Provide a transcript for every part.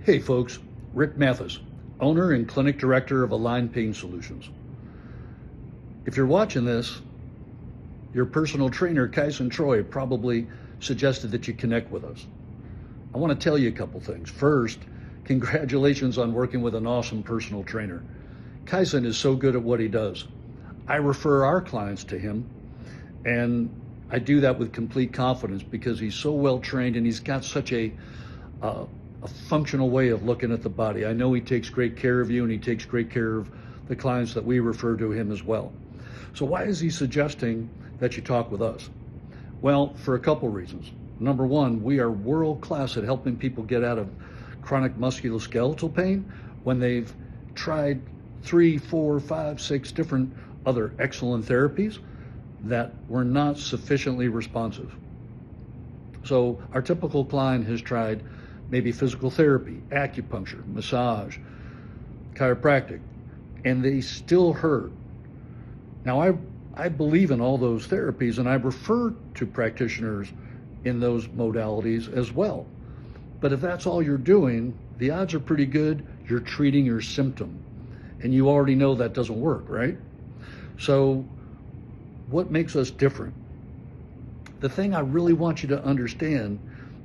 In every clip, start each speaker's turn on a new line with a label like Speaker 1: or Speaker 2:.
Speaker 1: Hey folks, Rick Mathis, owner and clinic director of Align Pain Solutions. If you're watching this, your personal trainer, Kyson Troy, probably suggested that you connect with us. I want to tell you a couple things. First, congratulations on working with an awesome personal trainer. Kyson is so good at what he does. I refer our clients to him, and I do that with complete confidence because he's so well trained and he's got such a functional way of looking at the body. I know he takes great care of you, and he takes great care of the clients that we refer to him as well. So why is he suggesting that you talk with us? Well, for a couple reasons. Number one, we are world class at helping people get out of chronic musculoskeletal pain when they've tried 3, 4, 5, 6 different other excellent therapies that were not sufficiently responsive. So our typical client has tried maybe physical therapy, acupuncture, massage, chiropractic, and they still hurt. Now, I believe in all those therapies, and I refer to practitioners in those modalities as well. But if that's all you're doing, the odds are pretty good you're treating your symptom. And you already know that doesn't work, right? So what makes us different? The thing I really want you to understand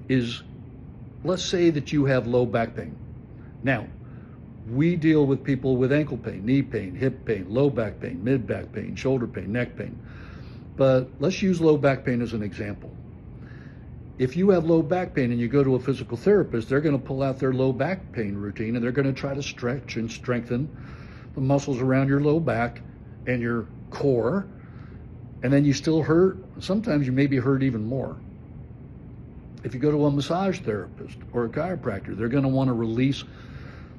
Speaker 1: is, let's say that you have low back pain. Now, we deal with people with ankle pain, knee pain, hip pain, low back pain, mid back pain, shoulder pain, neck pain. But let's use low back pain as an example. If you have low back pain and you go to a physical therapist, they're going to pull out their low back pain routine and they're going to try to stretch and strengthen the muscles around your low back and your core. And then you still hurt. Sometimes you maybe hurt even more. If you go to a massage therapist or a chiropractor, they're going to want to release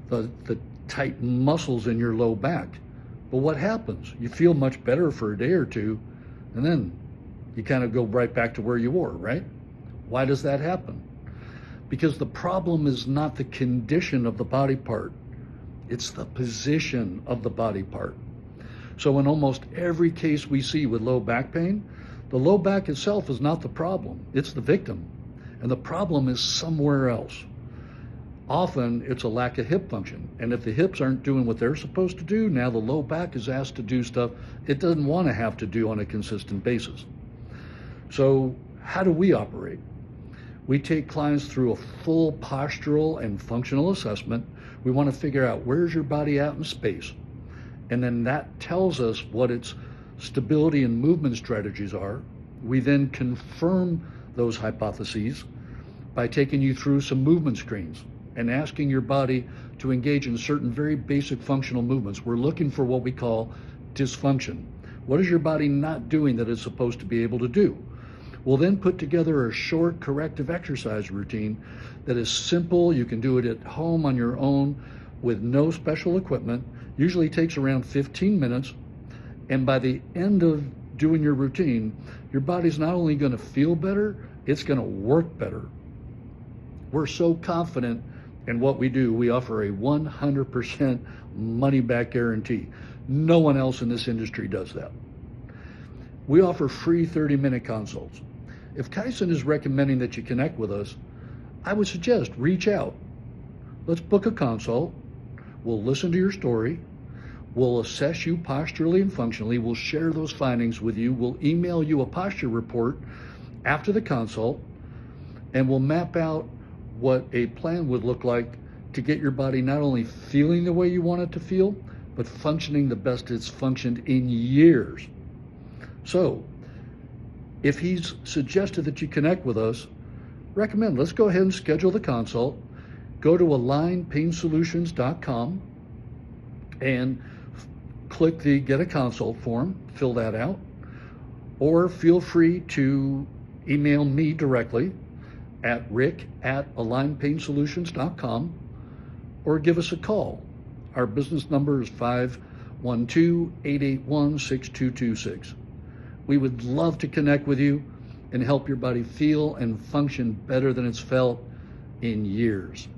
Speaker 1: the tight muscles in your low back. But what happens? You feel much better for a day or two, and then you kind of go right back to where you were, right? Why does that happen? Because the problem is not the condition of the body part. It's the position of the body part. So in almost every case we see with low back pain, the low back itself is not the problem. It's the victim. And the problem is somewhere else. Often it's a lack of hip function. And if the hips aren't doing what they're supposed to do, now the low back is asked to do stuff it doesn't want to have to do on a consistent basis. So how do we operate? We take clients through a full postural and functional assessment. We want to figure out where's your body at in space. And then that tells us what its stability and movement strategies are. We then confirm those hypotheses by taking you through some movement screens and asking your body to engage in certain very basic functional movements. We're looking for what we call dysfunction. What is your body not doing that it's supposed to be able to do? We'll then put together a short corrective exercise routine that is simple. You can do it at home on your own with no special equipment. Usually takes around 15 minutes. And by the end of doing your routine, your body's not only going to feel better, it's going to work better. We're so confident in what we do, we offer a 100% money-back guarantee. No one else in this industry does that. We offer free 30-minute consults. If Kyson is recommending that you connect with us, I would suggest reach out. Let's book a consult. We'll listen to your story. We'll assess you posturally and functionally. We'll share those findings with you. We'll email you a posture report after the consult, and we'll map out what a plan would look like to get your body not only feeling the way you want it to feel, but functioning the best it's functioned in years. So if he's suggested that you connect with us, let's go ahead and schedule the consult. Go to alignpainsolutions.com and click the Get a Consult form, fill that out, or feel free to email me directly at rick@alignpainsolutions.com, or give us a call. Our business number is 512-881-6226. We would love to connect with you and help your body feel and function better than it's felt in years.